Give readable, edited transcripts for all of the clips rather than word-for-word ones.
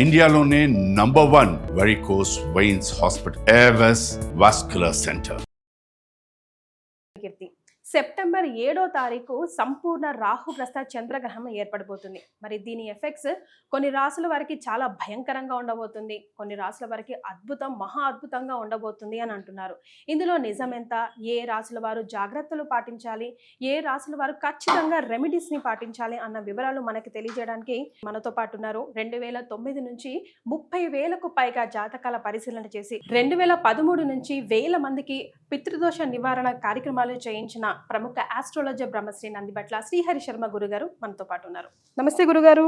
ఇండియాలోనే number 1 varicose veins hospital Avis vascular centre. September 7వ తారీఖు సంపూర్ణ రాహుగ్రస్త చంద్రగ్రహణం ఏర్పడబోతుంది. మరి దీని ఎఫెక్ట్స్ కొన్ని రాసుల వారికి చాలా భయంకరంగా ఉండబోతుంది, కొన్ని రాసుల వారికి మహా అద్భుతంగా ఉండబోతుంది అని అంటున్నారు. ఇందులో నిజమెంత, ఏ రాసుల వారు జాగ్రత్తలు పాటించాలి, ఏ రాసుల వారు ఖచ్చితంగా రెమెడీస్ని పాటించాలి అన్న వివరాలు మనకి తెలియజేయడానికి మనతో పాటు ఉన్నారు. 2009 నుంచి 30,000కు పైగా జాతకాల పరిశీలన చేసి 2013 నుంచి 1,000 మందికి పితృదోష నివారణ కార్యక్రమాలు చేయించిన ప్రముఖ ఆస్ట్రాలజర్ బ్రహ్మశ్రీ నందిబట్ల శ్రీహరి శర్మ గురుగారు మనతో పాటు ఉన్నారు. నమస్తే గురుగారు.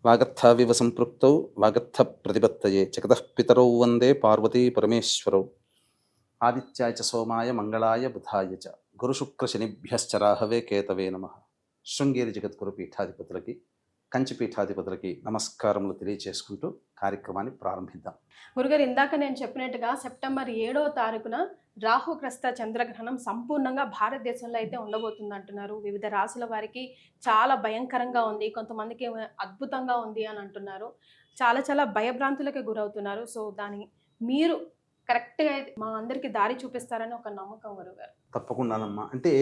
వాగర్థావివ సంపృక్తౌ వాగర్థ ప్రతిపత్తయే జగతః పితరౌ వందే పార్వతీ పరమేశ్వరౌ. ఆదిత్యాయ చ సోమాయ మంగళాయ బుధాయ చ గురు శుక్ర శనిభ్యశ్చ రాహవే కేతవే నమః. శృంగేరి జగద్గురు పీఠాధిపతులకి, కంచి పీఠాధిపతులకి నమస్కారములు తెలియజేసుకుంటూ కార్యక్రమాన్ని ప్రారంభిద్దాం. గురుగారు, ఇందాక నేను చెప్పినట్టుగా సెప్టెంబర్ 7వ తారీఖున రాహుగ్రస్త చంద్రగ్రహణం సంపూర్ణంగా భారతదేశంలో అయితే ఉండబోతుంది అంటున్నారు. వివిధ రాసుల వారికి చాలా భయంకరంగా ఉంది, కొంతమందికి అద్భుతంగా ఉంది అని అంటున్నారు. చాలా భయభ్రాంతులకు గురవుతున్నారు. సో దాని మీరు కరెక్ట్గా మా అందరికీ దారి చూపిస్తారని ఒక నమ్మకం గురుగారు. తప్పకుండానమ్మా. అంటే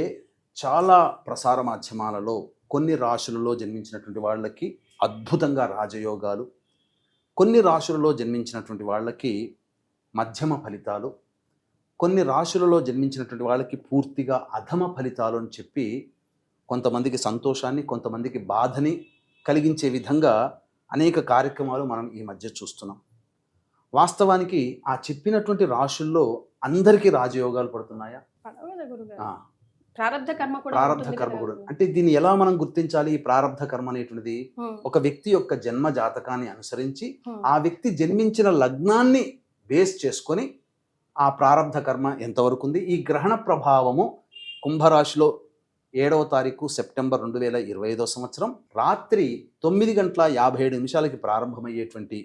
చాలా ప్రసార మాధ్యమాలలో కొన్ని రాశులలో జన్మించినటువంటి వాళ్ళకి అద్భుతంగా రాజయోగాలు, కొన్ని రాశులలో జన్మించినటువంటి వాళ్ళకి మధ్యమ ఫలితాలు, కొన్ని రాశులలో జన్మించినటువంటి వాళ్ళకి పూర్తిగా అధమ ఫలితాలు అని చెప్పి కొంతమందికి సంతోషాన్ని, కొంతమందికి బాధని కలిగించే విధంగా అనేక కార్యక్రమాలు మనం ఈ మధ్య చూస్తున్నాం. వాస్తవానికి ఆ చెప్పినటువంటి రాశుల్లో అందరికీ రాజయోగాలు పడుతున్నాయా? ప్రారబ్ధ కర్మ కూడా. అంటే దీన్ని ఎలా మనం గుర్తించాలి? ఈ ప్రారబ్ధ కర్మ అనేటువంటిది ఒక వ్యక్తి యొక్క జన్మ జాతకాన్ని అనుసరించి ఆ వ్యక్తి జన్మించిన లగ్నాన్ని బేస్ చేసుకొని ఆ ప్రారబ్ధ కర్మ ఎంతవరకు ఉంది. ఈ గ్రహణ ప్రభావము కుంభరాశిలో 7వ తారీఖు సెప్టెంబర్ 2025 సంవత్సరం రాత్రి 9:57 ప్రారంభమయ్యేటువంటి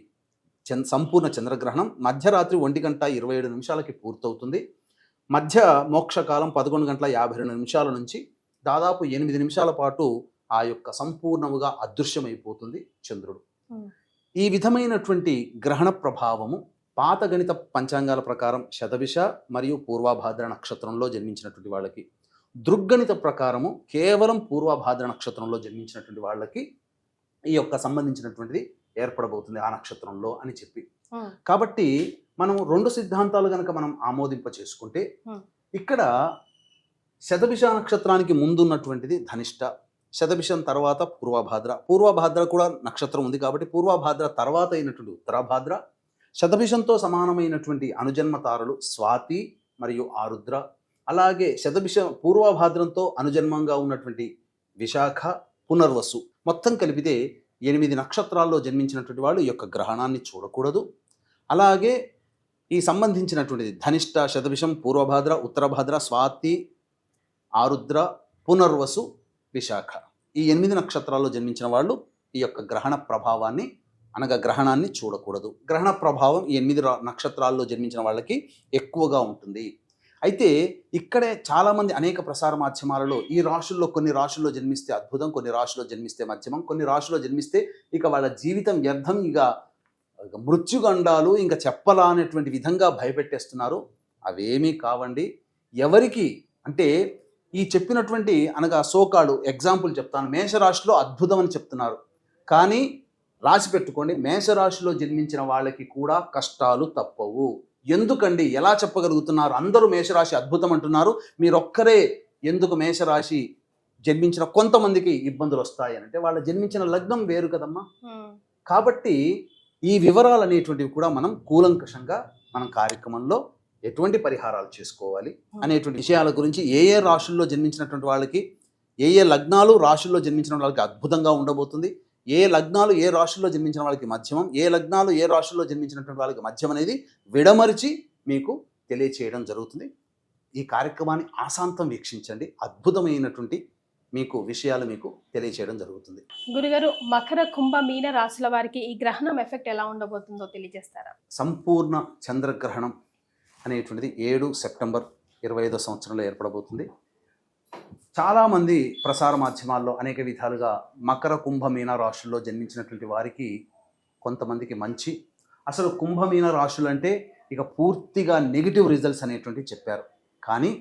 సంపూర్ణ చంద్రగ్రహణం మధ్యరాత్రి 1:27 పూర్తవుతుంది. మధ్య మోక్షకాలం 11:52 నుంచి దాదాపు 8 నిమిషాల పాటు ఆ యొక్క సంపూర్ణముగా అదృశ్యమైపోతుంది చంద్రుడు. ఈ విధమైనటువంటి గ్రహణ ప్రభావము పాత గణిత పంచాంగాల ప్రకారం శతభిష మరియు పూర్వభాద్ర నక్షత్రంలో జన్మించినటువంటి వాళ్ళకి, దృగ్గణిత ప్రకారము కేవలం పూర్వభాద్ర నక్షత్రంలో జన్మించినటువంటి వాళ్ళకి ఈ యొక్క సంబంధించినటువంటిది ఏర్పడబోతుంది ఆ నక్షత్రంలో అని చెప్పి. కాబట్టి మనం 2 సిద్ధాంతాలు కనుక మనం ఆమోదింప చేసుకుంటే ఇక్కడ శతభిష నక్షత్రానికి ముందున్నటువంటిది ధనిష్ట, శతభిషం తర్వాత పూర్వభాద్ర కూడా నక్షత్రం ఉంది కాబట్టి పూర్వభాద్ర తర్వాత అయినటువంటి ఉత్తరాభాద్ర, శతభిషంతో సమానమైనటువంటి అనుజన్మ తారలు స్వాతి మరియు ఆరుద్ర, అలాగే పూర్వభాద్రంతో అనుజన్మంగా ఉన్నటువంటి విశాఖ, పునర్వసు, మొత్తం కలిపితే 8 నక్షత్రాల్లో జన్మించినటువంటి వాళ్ళు ఈ యొక్క గ్రహణాన్ని చూడకూడదు. అలాగే ఈ సంబంధించినటువంటిది ధనిష్ట, శతభిషం, పూర్వభాద్ర, ఉత్తరభాద్ర, స్వాతి, ఆరుద్ర, పునర్వసు, విశాఖ, ఈ 8 నక్షత్రాల్లో జన్మించిన వాళ్ళు ఈ యొక్క గ్రహణ ప్రభావాన్ని అనగా గ్రహణాన్ని చూడకూడదు. గ్రహణ ప్రభావం ఈ 8 నక్షత్రాల్లో జన్మించిన వాళ్ళకి ఎక్కువగా ఉంటుంది. అయితే ఇక్కడే చాలామంది అనేక ప్రసార మాధ్యమాలలో ఈ రాశుల్లో కొన్ని రాశుల్లో జన్మిస్తే అద్భుతం, కొన్ని రాశుల్లో జన్మిస్తే మధ్యమం, కొన్ని రాశుల్లో జన్మిస్తే ఇక వాళ్ళ జీవితం వ్యర్థం, ఇక మృత్యుగండాలు ఇంకా చెప్పలా అనేటువంటి విధంగా భయపెట్టేస్తున్నారు. అవేమీ కావండి. ఎవరికి అంటే ఈ చెప్పినటువంటి అనగా సోకాడు ఎగ్జాంపుల్ చెప్తాను. మేషరాశిలో అద్భుతం అని చెప్తున్నారు, కానీ రాసి పెట్టుకోండి, మేషరాశిలో జన్మించిన వాళ్ళకి కూడా కష్టాలు తప్పవు. ఎందుకండి? ఎలా చెప్పగలుగుతున్నారు? అందరూ మేషరాశి అద్భుతం అంటున్నారు, మీరొక్కరే ఎందుకు మేషరాశి జన్మించిన కొంతమందికి ఇబ్బందులు వస్తాయి అంటే వాళ్ళ జన్మించిన లగ్నం వేరు కదమ్మా. కాబట్టి ఈ వివరాలు అనేటువంటివి కూడా మనం కూలంకషంగా మనం కార్యక్రమంలో ఎటువంటి పరిహారాలు చేసుకోవాలి అనేటువంటి విషయాల గురించి, ఏ రాశుల్లో జన్మించినటువంటి వాళ్ళకి, ఏ లగ్నాలు రాశుల్లో జన్మించిన వాళ్ళకి అద్భుతంగా ఉండబోతుంది, ఏ లగ్నాలు ఏ రాశుల్లో జన్మించిన వాళ్ళకి మధ్యమం, ఏ లగ్నాలు ఏ రాశుల్లో జన్మించినటువంటి వాళ్ళకి మధ్యం అనేది విడమరిచి మీకు తెలియచేయడం జరుగుతుంది. ఈ కార్యక్రమాన్ని ఆశాంతం వీక్షించండి, అద్భుతమైనటువంటి మీకు విషయాలు మీకు తెలియచేయడం జరుగుతుంది. గురుగారు, మకర, కుంభ, మీన రాశుల వారికి ఈ గ్రహణం ఎఫెక్ట్ ఎలా ఉండబోతుందో తెలియజేస్తారా? సంపూర్ణ చంద్రగ్రహణం అనేటువంటిది 7 సెప్టెంబర్ 2025 సంవత్సరంలో ఏర్పడబోతుంది. చాలామంది ప్రసార మాధ్యమాల్లో అనేక విధాలుగా మకర, కుంభ, మీన రాశుల్లో జన్మించినటువంటి వారికి కొంతమందికి మంచి. అసలు కుంభమీన రాశులు అంటే ఇక పూర్తిగా నెగిటివ్ రిజల్ట్స్ అనేటువంటివి చెప్పారు. కానీ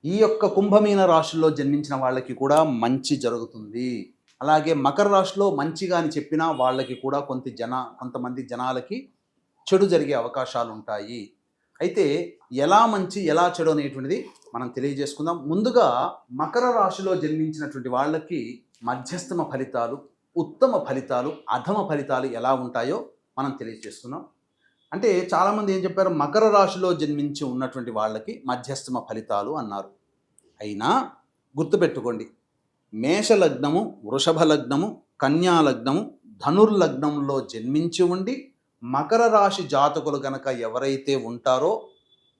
ఈ యొక్క కుంభమీన రాశుల్లో జన్మించిన వాళ్ళకి కూడా మంచి జరుగుతుంది. అలాగే మకర రాశిలో మంచిగా అని చెప్పినా వాళ్ళకి కూడా కొంతమంది జనాలకి చెడు జరిగే అవకాశాలు ఉంటాయి. అయితే ఎలా మంచి ఎలా చెడు అనేటువంటిది మనం తెలియజేసుకుందాం. ముందుగా మకర రాశిలో జన్మించినటువంటి వాళ్ళకి మధ్యస్థమ ఫలితాలు, ఉత్తమ ఫలితాలు, అధమ ఫలితాలు ఎలా ఉంటాయో మనం తెలియజేసుకుందాం. అంటే చాలామంది ఏం చెప్పారు, మకర రాశిలో జన్మించి ఉన్నటువంటి వాళ్ళకి మధ్యస్థమ ఫలితాలు అన్నారు. అయినా గుర్తుపెట్టుకోండి, మేష లగ్నము, వృషభ లగ్నము, కన్యా లగ్నము, ధనుర్లగ్నంలో జన్మించి ఉండి మకర రాశి జాతకులు కనుక ఎవరైతే ఉంటారో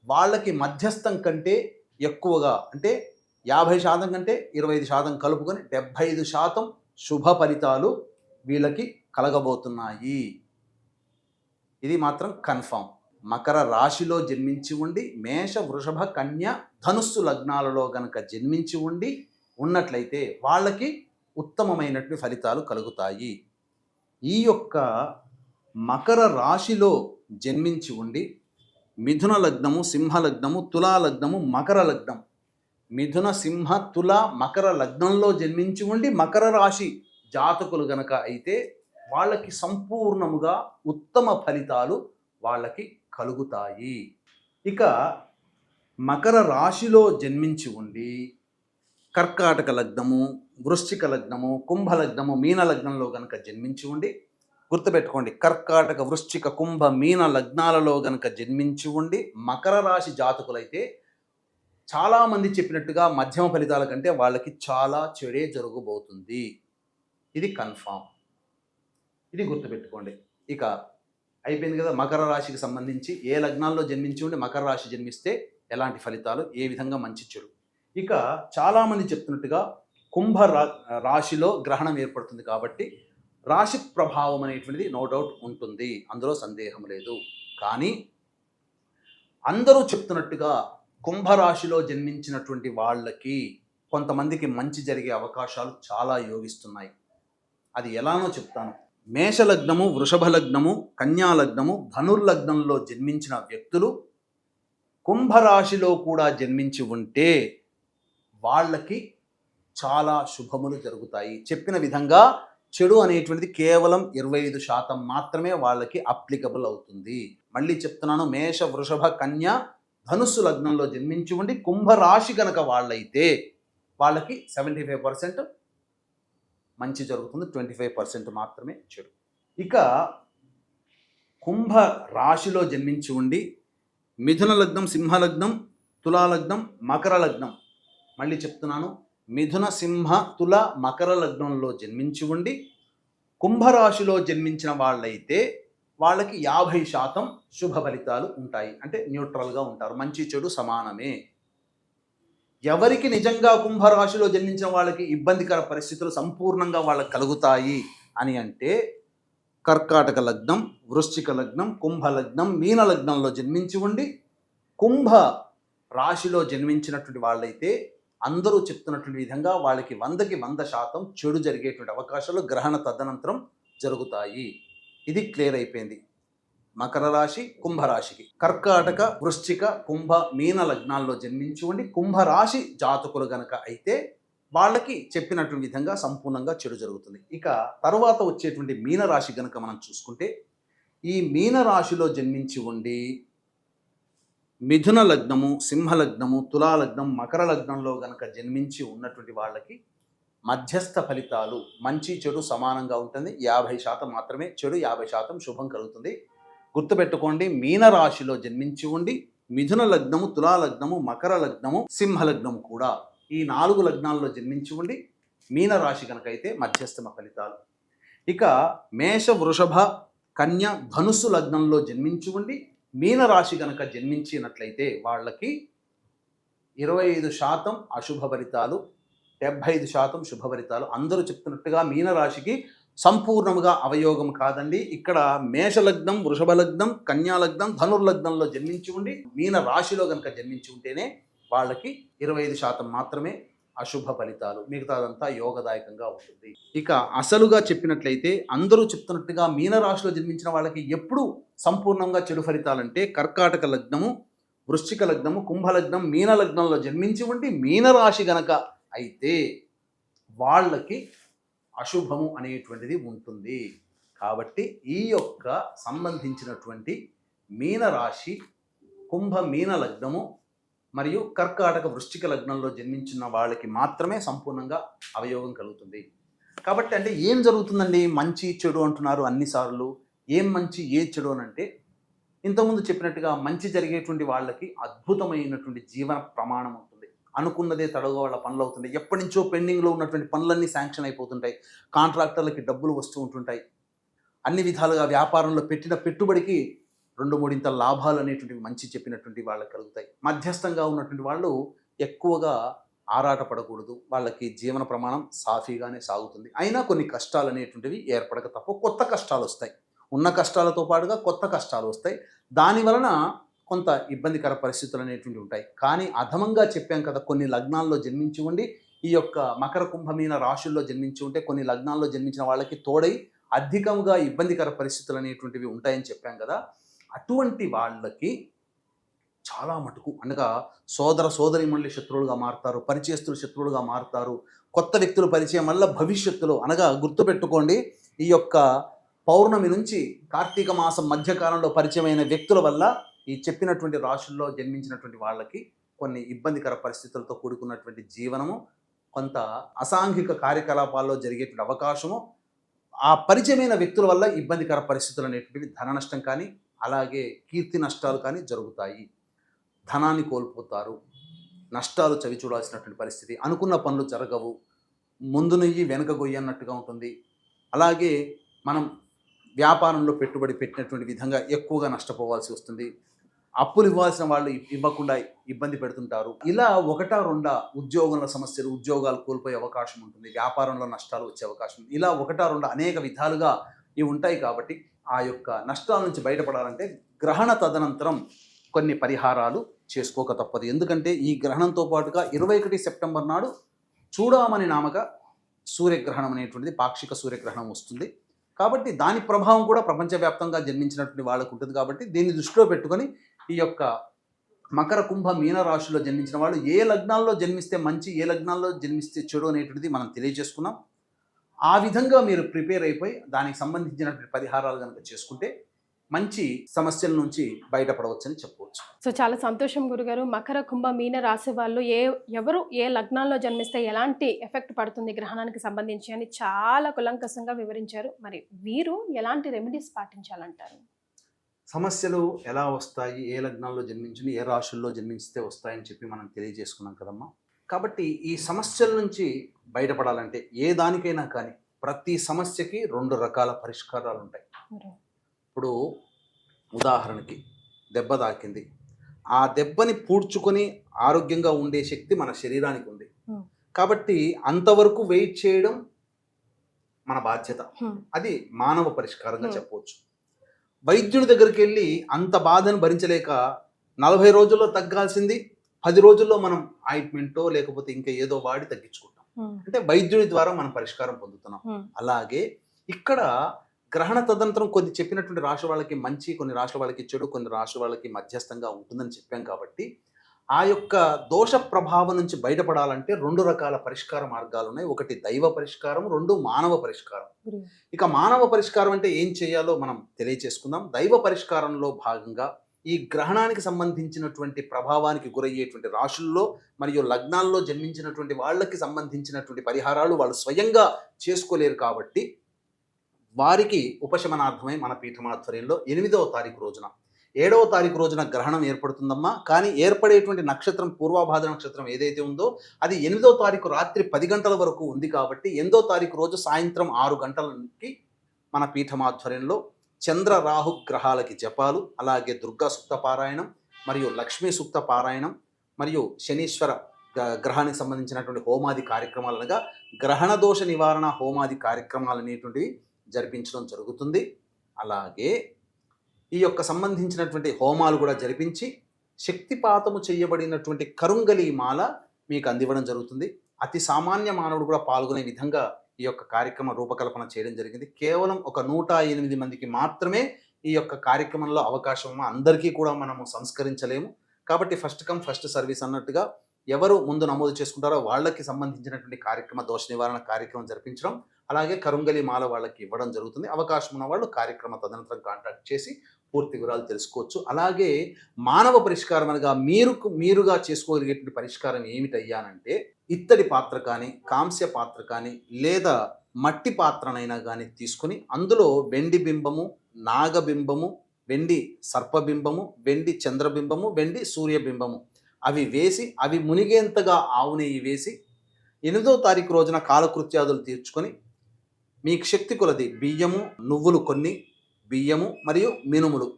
వాళ్ళకి మధ్యస్థం కంటే ఎక్కువగా, అంటే 50% కంటే 25% కలుపుకొని 75% శుభ ఫలితాలు వీళ్ళకి కలగబోతున్నాయి. ఇది మాత్రం కన్ఫామ్. మకర రాశిలో జన్మించి ఉండి మేష, వృషభ, కన్య, ధనుస్సు లగ్నాలలో గనక జన్మించి ఉండి ఉన్నట్లయితే వాళ్ళకి ఉత్తమమైనటువంటి ఫలితాలు కలుగుతాయి. ఈ యొక్క మకర రాశిలో జన్మించి ఉండి మిథున లగ్నము, సింహ లగ్నము, తులా లగ్నము, మకర లగ్నం, మిథున, సింహ, తుల, మకర లగ్నంలో జన్మించి ఉండి మకర రాశి జాతకులు గనక అయితే వాళ్ళకి సంపూర్ణముగా ఉత్తమ ఫలితాలు వాళ్ళకి కలుగుతాయి. ఇక మకర రాశిలో జన్మించి ఉండి కర్కాటక లగ్నము, వృశ్చిక లగ్నము, కుంభ లగ్నము, మీన లగ్నంలో గనక జన్మించి ఉండి, గుర్తుపెట్టుకోండి, కర్కాటక, వృశ్చిక, కుంభ, మీన లగ్నాలలో గనక జన్మించి ఉండి మకర రాశి జాతకులైతే చాలామంది చెప్పినట్టుగా మధ్యమ ఫలితాల కంటే వాళ్ళకి చాలా చెడే జరగబోతుంది. ఇది కన్ఫామ్. ఇది గుర్తుపెట్టుకోండి. ఇక అయిపోయింది కదా మకర రాశికి సంబంధించి ఏ లగ్నాల్లో జన్మించి ఉండి మకర రాశి జన్మిస్తే ఎలాంటి ఫలితాలు, ఏ విధంగా మంచి చెడు. ఇక చాలామంది చెప్తున్నట్టుగా కుంభ రాశిలో గ్రహణం ఏర్పడుతుంది కాబట్టి రాశి ప్రభావం అనేటువంటిది నో డౌట్ ఉంటుంది, అందులో సందేహం లేదు. కానీ అందరూ చెప్తున్నట్టుగా కుంభరాశిలో జన్మించినటువంటి వాళ్ళకి కొంతమందికి మంచి జరిగే అవకాశాలు చాలా యోగిస్తున్నాయి. అది ఎలానో చెప్తాను. మేషలగ్నము, వృషభ లగ్నము, కన్యా లగ్నము, ధనుర్లగ్నంలో జన్మించిన వ్యక్తులు కుంభరాశిలో కూడా జన్మించి ఉంటే వాళ్ళకి చాలా శుభములు జరుగుతాయి. చెప్పిన విధంగా చెడు అనేటువంటిది కేవలం 25% మాత్రమే వాళ్ళకి అప్లికబుల్ అవుతుంది. మళ్ళీ చెప్తున్నాను, మేష, వృషభ, కన్య, ధనుస్సు లగ్నంలో జన్మించి ఉండి కుంభరాశి గనక వాళ్ళైతే వాళ్ళకి 75% మంచి జరుగుతుంది, 25% మాత్రమే చెడు. ఇక కుంభ రాశిలో జన్మించి ఉండి మిథున లగ్నం, సింహ లగ్నం, తులా లగ్నం, మకర లగ్నం, మళ్ళీ చెప్తున్నాను, మిథున, సింహ, తుల, మకర లగ్నంలో జన్మించి ఉండి కుంభరాశిలో జన్మించిన వాళ్ళైతే వాళ్ళకి 50% శుభ ఫలితాలు ఉంటాయి. అంటే న్యూట్రల్గా ఉంటారు, మంచి చెడు సమానమే. ఎవరికి నిజంగా కుంభరాశిలో జన్మించిన వాళ్ళకి ఇబ్బందికర పరిస్థితులు సంపూర్ణంగా వాళ్ళకి కలుగుతాయి అని అంటే కర్కాటక లగ్నం, వృశ్చిక లగ్నం, కుంభ లగ్నం, మీన లగ్నంలో జన్మించి ఉండి కుంభ రాశిలో జన్మించినటువంటి వాళ్ళైతే అందరూ చెప్తున్నటువంటి విధంగా వాళ్ళకి 100కి 100% చెడు జరిగేటువంటి అవకాశాలు గ్రహణ తదనంతరం జరుగుతాయి. ఇది క్లియర్ అయిపోయింది మకర రాశి, కుంభరాశికి. కర్కాటక, వృశ్చిక, కుంభ, మీన లగ్నాల్లో జన్మించి ఉండి కుంభరాశి జాతకులు గనక అయితే వాళ్ళకి చెప్పినటువంటి విధంగా సంపూర్ణంగా చెడు జరుగుతుంది. ఇక తరువాత వచ్చేటువంటి మీనరాశి గనక మనం చూసుకుంటే ఈ మీనరాశిలో జన్మించి ఉండి మిథున లగ్నము, సింహ లగ్నము, తులా లగ్నం, మకర లగ్నంలో గనక జన్మించి ఉన్నటువంటి వాళ్ళకి మధ్యస్థ ఫలితాలు, మంచి చెడు సమానంగా ఉంటుంది. 50% మాత్రమే చెడు, 50% శుభం కలుగుతుంది. గుర్తుపెట్టుకోండి, మీనరాశిలో జన్మించి ఉండి మిథున లగ్నము, తులా లగ్నము, మకర లగ్నము, సింహ లగ్నము కూడా ఈ 4 లగ్నాల్లో జన్మించి ఉండి మీనరాశి కనుక అయితే మధ్యస్థమ ఫలితాలు. ఇక మేష, వృషభ, కన్య, ధనుస్సు లగ్నంలో జన్మించి ఉండి మీనరాశి కనుక జన్మించినట్లయితే వాళ్ళకి 25% అశుభ ఫలితాలు, 75% శుభ ఫలితాలు. అందరూ చెప్తున్నట్టుగా మీనరాశికి సంపూర్ణముగా అవయోగం కాదండి. ఇక్కడ మేషలగ్నం, వృషభ లగ్నం, కన్యా లగ్నం, ధనుర్లగ్నంలో జన్మించి ఉండి మీన రాశిలో కనుక జన్మించి ఉంటేనే వాళ్ళకి 25% మాత్రమే అశుభ ఫలితాలు, మిగతాదంతా యోగదాయకంగా ఉంటుంది. ఇక అసలుగా చెప్పినట్లయితే అందరూ చెప్తున్నట్టుగా మీనరాశిలో జన్మించిన వాళ్ళకి ఎప్పుడు సంపూర్ణంగా చెడు ఫలితాలంటే కర్కాటక లగ్నము, వృశ్చిక లగ్నము, కుంభలగ్నం, మీన లగ్నంలో జన్మించి ఉండి మీనరాశి గనక అయితే వాళ్ళకి అశుభము అనేటువంటిది ఉంటుంది. కాబట్టి ఈ యొక్క సంబంధించినటువంటి మీనరాశి, కుంభ మీన లగ్నము మరియు కర్కాటక వృశ్చిక లగ్నంలో జన్మించిన వాళ్ళకి మాత్రమే సంపూర్ణంగా అవయోగం కలుగుతుంది. కాబట్టి అంటే ఏం జరుగుతుందండి? మంచి చెడు అంటున్నారు అన్నిసార్లు. ఏం మంచి ఏ చెడు అని అంటే, ఇంతకుముందు చెప్పినట్టుగా మంచి జరిగేటువంటి వాళ్ళకి అద్భుతమైనటువంటి జీవన ప్రమాణం ఉంటుంది. అనుకున్నదే తడవుగా వాళ్ళ పనులు అవుతుంటాయి. ఎప్పటి నుంచో పెండింగ్లో ఉన్నటువంటి పనులన్నీ శాంక్షన్ అయిపోతుంటాయి. కాంట్రాక్టర్లకి డబ్బులు వస్తూ ఉంటుంటాయి. అన్ని విధాలుగా వ్యాపారంలో పెట్టిన పెట్టుబడికి 2-3 లాభాలు అనేటువంటివి మంచి చెప్పినటువంటి వాళ్ళకి కలుగుతాయి. మధ్యస్థంగా ఉన్నటువంటి వాళ్ళు ఎక్కువగా ఆరాటపడకూడదు. వాళ్ళకి జీవన ప్రమాణం సాఫీగానే సాగుతుంది. అయినా కొన్ని కష్టాలు అనేటువంటివి ఏర్పడక తప్ప కొత్త కష్టాలు వస్తాయి. ఉన్న కష్టాలతో పాటుగా కొత్త కష్టాలు వస్తాయి. దాని వలన కొంత ఇబ్బందికర పరిస్థితులు అనేటువంటివి ఉంటాయి. కానీ అధమంగా చెప్పాం కదా, కొన్ని లగ్నాల్లో జన్మించి ఉండి ఈ యొక్క మకర కుంభమీన రాశుల్లో జన్మించి ఉంటే కొన్ని లగ్నాల్లో జన్మించిన వాళ్ళకి తోడై అధికంగా ఇబ్బందికర పరిస్థితులు అనేటువంటివి ఉంటాయని చెప్పాం కదా. అటువంటి వాళ్ళకి చాలా మటుకు అనగా సోదర సోదరీమణులు శత్రువులుగా మారుతారు, పరిచయస్తులు శత్రువులుగా మారుతారు. కొత్త వ్యక్తులు పరిచయం వల్ల భవిష్యత్తులో అనగా గుర్తుపెట్టుకోండి, ఈ యొక్క పౌర్ణమి నుంచి కార్తీక మాసం మధ్యకాలంలో పరిచయమైన వ్యక్తుల వల్ల ఈ చెప్పినటువంటి రాశుల్లో జన్మించినటువంటి వాళ్ళకి కొన్ని ఇబ్బందికర పరిస్థితులతో కూడుకున్నటువంటి జీవనము, కొంత అసాంఘిక కార్యకలాపాల్లో జరిగేటువంటి అవకాశము, ఆ పరిచయమైన వ్యక్తుల వల్ల ఇబ్బందికర పరిస్థితులు అనేటువంటివి ధన నష్టం కానీ అలాగే కీర్తి నష్టాలు కానీ జరుగుతాయి. ధనాన్ని కోల్పోతారు, నష్టాలు చవి చూడాల్సినటువంటి పరిస్థితి, అనుకున్న పనులు జరగవు, ముందు నెయ్యి వెనుక గొయ్యి అన్నట్టుగా ఉంటుంది. అలాగే మనం వ్యాపారంలో పెట్టుబడి పెట్టినటువంటి విధంగా ఎక్కువగా నష్టపోవాల్సి వస్తుంది. అప్పులు ఇవ్వాల్సిన వాళ్ళు ఇవ్వకుండా ఇబ్బంది పెడుతుంటారు. ఇలా 1-2 ఉద్యోగుల సమస్యలు, ఉద్యోగాలు కోల్పోయే అవకాశం ఉంటుంది. వ్యాపారంలో నష్టాలు వచ్చే అవకాశం ఉంది. ఇలా 1-2 అనేక విధాలుగా ఇవి ఉంటాయి. కాబట్టి ఆ యొక్క నష్టాల నుంచి బయటపడాలంటే గ్రహణ తదనంతరం కొన్ని పరిహారాలు చేసుకోక తప్పదు. ఎందుకంటే ఈ గ్రహణంతో పాటుగా 21 సెప్టెంబర్ నాడు చూడమని నామక సూర్యగ్రహణం అనేటువంటిది, పాక్షిక సూర్యగ్రహణం వస్తుంది. కాబట్టి దాని ప్రభావం కూడా ప్రపంచవ్యాప్తంగా జన్మించినటువంటి వాళ్ళకు ఉంటుంది. కాబట్టి దీన్ని దృష్టిలో పెట్టుకొని ఈ యొక్క మకర కుంభ మీన రాశిలో జన్మించిన వాళ్ళు ఏ లగ్నాల్లో జన్మిస్తే మంచి, ఏ లగ్నాల్లో జన్మిస్తే చెడు అనేటువంటిది మనం తెలియజేసుకున్నాం. ఆ విధంగా మీరు ప్రిపేర్ అయిపోయి దానికి సంబంధించినటువంటి పరిహారాలు కనుక చేసుకుంటే మంచి సమస్యల నుంచి బయటపడవచ్చని చెప్పవచ్చు. సో చాలా సంతోషం గురుగారు. మకర కుంభ మీన రాశి వాళ్ళు ఎవరు ఏ లగ్నాల్లో జన్మిస్తే ఎలాంటి ఎఫెక్ట్ పడుతుంది గ్రహణానికి సంబంధించి అని చాలా కులంకషంగా వివరించారు. మరి వీరు ఎలాంటి రెమెడీస్ పాటించాలంటారు? సమస్యలు ఎలా వస్తాయి, ఏ లగ్నాల్లో జన్మించి ఏ రాశుల్లో జన్మించితే వస్తాయని చెప్పి మనం తెలియజేసుకున్నాం కదమ్మా. కాబట్టి ఈ సమస్యల నుంచి బయటపడాలంటే ఏ దానికైనా కానీ ప్రతి సమస్యకి 2 రకాల పరిష్కారాలు ఉంటాయి. ఇప్పుడు ఉదాహరణకి దెబ్బ తాకింది, ఆ దెబ్బని పూడ్చుకొని ఆరోగ్యంగా ఉండే శక్తి మన శరీరానికి ఉంది. కాబట్టి అంతవరకు వెయిట్ చేయడం మన బాధ్యత. అది మానవ పరిష్కారంగా చెప్పవచ్చు. వైద్యుడి దగ్గరికి వెళ్ళి అంత బాధను భరించలేక 40 రోజుల్లో తగ్గాల్సింది 10 రోజుల్లో మనం ఆయింట్మెంటో లేకపోతే ఇంకా ఏదో వాడి తగ్గించుకుంటాం. అంటే వైద్యుడి ద్వారా మనం పరిష్కారం పొందుతున్నాం. అలాగే ఇక్కడ గ్రహణ తదనంతరం కొన్ని చెప్పినటువంటి రాశి వాళ్ళకి మంచి, కొన్ని రాశి వాళ్ళకి చెడు, కొన్ని రాశి వాళ్ళకి మధ్యస్థంగా ఉంటుందని చెప్పాం. కాబట్టి ఆ యొక్క దోష ప్రభావం నుంచి బయటపడాలంటే 2 రకాల పరిష్కార మార్గాలు ఉన్నాయి. ఒకటి దైవ పరిష్కారం, 2 మానవ పరిష్కారం. ఇక మానవ పరిష్కారం అంటే ఏం చేయాలో మనం తెలియచేసుకుందాం. దైవ పరిష్కారంలో భాగంగా ఈ గ్రహణానికి సంబంధించినటువంటి ప్రభావానికి గురయ్యేటువంటి రాశుల్లో మరియు లగ్నాల్లో జన్మించినటువంటి వాళ్ళకి సంబంధించినటువంటి పరిహారాలు వాళ్ళు స్వయంగా చేసుకోలేరు. కాబట్టి వారికి ఉపశమనార్థమై మన పీఠమాధ్వర్యంలో 8వ తారీఖు రోజున 7వ తారీఖు రోజున గ్రహణం ఏర్పడుతుందమ్మా. కానీ ఏర్పడేటువంటి నక్షత్రం పూర్వభాద్ర నక్షత్రం ఏదైతే ఉందో అది 8వ తారీఖు రాత్రి 10 గంటల వరకు ఉంది. కాబట్టి 8వ తారీఖు రోజు సాయంత్రం 6 గంటలకి మన పీఠమాధ్వర్యంలో చంద్ర రాహు గ్రహాలకి జపాలు, అలాగే దుర్గా సూక్త పారాయణం మరియు లక్ష్మీ సూక్త పారాయణం మరియు శనీశ్వర గ్రహానికి సంబంధించినటువంటి హోమాది కార్యక్రమాలు అనగా గ్రహణ దోష నివారణ హోమాది కార్యక్రమాలు అనేటువంటివి జరిపించడం జరుగుతుంది. అలాగే ఈ యొక్క సంబంధించినటువంటి హోమాలు కూడా జరిపించి శక్తిపాతము చేయబడినటువంటి కరుంగలి మాల మీకు అందివ్వడం జరుగుతుంది. అతి సామాన్య మానవుడు కూడా పాల్గొనే విధంగా ఈ యొక్క కార్యక్రమ రూపకల్పన చేయడం జరిగింది. కేవలం ఒక 108 మందికి మాత్రమే ఈ యొక్క కార్యక్రమంలో అవకాశం, అందరికీ కూడా మనము సంస్కరించలేము. కాబట్టి ఫస్ట్ కమ్ ఫస్ట్ సర్వీస్ అన్నట్టుగా ఎవరు ముందు నమోదు చేసుకుంటారో వాళ్ళకి సంబంధించినటువంటి కార్యక్రమ దోష నివారణ కార్యక్రమం జరిపించడం, అలాగే కరుంగలి మాల వాళ్ళకి ఇవ్వడం జరుగుతుంది. అవకాశం ఉన్న వాళ్ళు కార్యక్రమ తదనంతరం కాంటాక్ట్ చేసి పూర్తి వివరాలు తెలుసుకోవచ్చు. అలాగే మానవ పరిష్కారం అనగా మీరుగా చేసుకోగలిగేటువంటి పరిష్కారం ఏమిటయ్యానంటే, ఇత్తడి పాత్ర కానీ, కాంస్య పాత్ర కానీ, లేదా మట్టి పాత్రనైనా కానీ తీసుకుని అందులో వెండి బింబము, నాగబింబము, వెండి సర్పబింబము, వెండి చంద్రబింబము, వెండి సూర్యబింబము అవి వేసి, అవి మునిగేంతగా ఆవు నెయ్యి వేసి 8వ తారీఖు రోజున కాలకృత్యాదులు తీర్చుకొని మీకు శక్తి కొలది బియ్యము, నువ్వులు కొన్ని, బియ్యము మరియు మినుములు,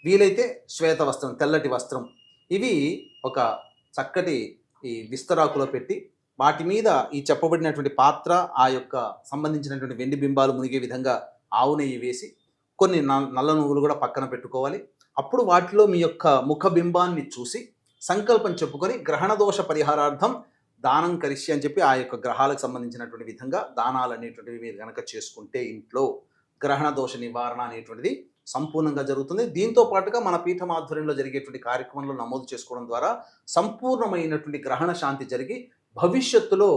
వీలైతే శ్వేత వస్త్రం, తెల్లటి వస్త్రం, ఇవి ఒక చక్కటి ఈ విస్తరాకులో పెట్టి వాటి మీద ఈ చెప్పబడినటువంటి పాత్ర, ఆ యొక్క సంబంధించినటువంటి వెండి బింబాలు మునిగే విధంగా ఆవు నెయ్యి వేసి కొన్ని నల్ల నువ్వులు కూడా పక్కన పెట్టుకోవాలి. అప్పుడు వాటిలో మీ యొక్క ముఖ బింబాన్ని చూసి సంకల్పం చెప్పుకొని గ్రహణ దోష పరిహారార్థం దానం కరిష్య అని చెప్పి ఆ యొక్క గ్రహాలకు సంబంధించినటువంటి విధంగా దానాలు అనేటువంటివి మీరు కనుక చేసుకుంటే ఇంట్లో గ్రహణ దోష నివారణ అనేటువంటిది సంపూర్ణంగా జరుగుతుంది. దీంతో పాటుగా మన పీఠం ఆధ్వర్యంలో జరిగేటువంటి కార్యక్రమంలో నమోదు చేసుకోవడం ద్వారా సంపూర్ణమైనటువంటి గ్రహణ శాంతి జరిగి భవిష్యత్తులో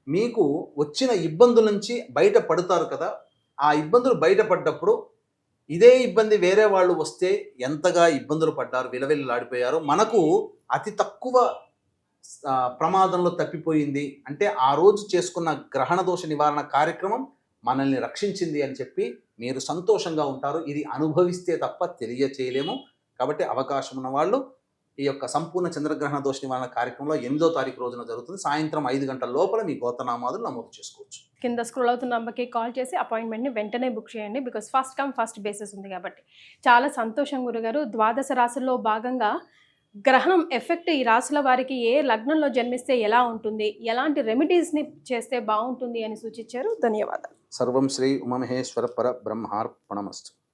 మీకు వచ్చిన ఇబ్బందుల నుంచి బయటపడతారు కదా. ఆ ఇబ్బందులు బయటపడ్డప్పుడు ఇదే ఇబ్బంది వేరే వాళ్ళు వస్తే ఎంతగా ఇబ్బందులు పడ్డారు, విలవిల్లాడిపోయారు, మనకు అతి తక్కువ ప్రమాదంలో తప్పిపోయింది అంటే ఆ రోజు చేసుకున్న గ్రహణ దోష నివారణ కార్యక్రమం మనల్ని రక్షించింది అని చెప్పి మీరు సంతోషంగా ఉంటారు. ఇది అనుభవిస్తే తప్ప తెలియచేయలేము. కాబట్టి అవకాశం ఉన్న వాళ్ళు ఈ యొక్క సంపూర్ణ చంద్రగ్రహణ దోష నివారణ కార్యక్రమంలో 8వ తారీఖు రోజున జరుగుతుంది. సాయంత్రం 5 గంటల లోపల మీ గోత్రనామాదులు నమోదు చేసుకోవచ్చు. కింద స్క్రోల్ అవుతున్న నంబర్కి కాల్ చేసి అపాయింట్మెంట్ని వెంటనే బుక్ చేయండి. Because first come first basis ఉంది కాబట్టి. చాలా సంతోషం గురుగారు. ద్వాదశ రాశుల్లో భాగంగా గ్రహణం ఎఫెక్ట్ ఈ రాశుల వారికి ఏ లగ్నంలో జన్మిస్తే ఎలా ఉంటుంది, ఎలాంటి రెమెడీస్ని చేస్తే బాగుంటుంది అని సూచించారు. ధన్యవాదాలు. సర్వం శ్రీ ఉమామహేశ్వర పర బ్రహ్మార్పణమస్తు.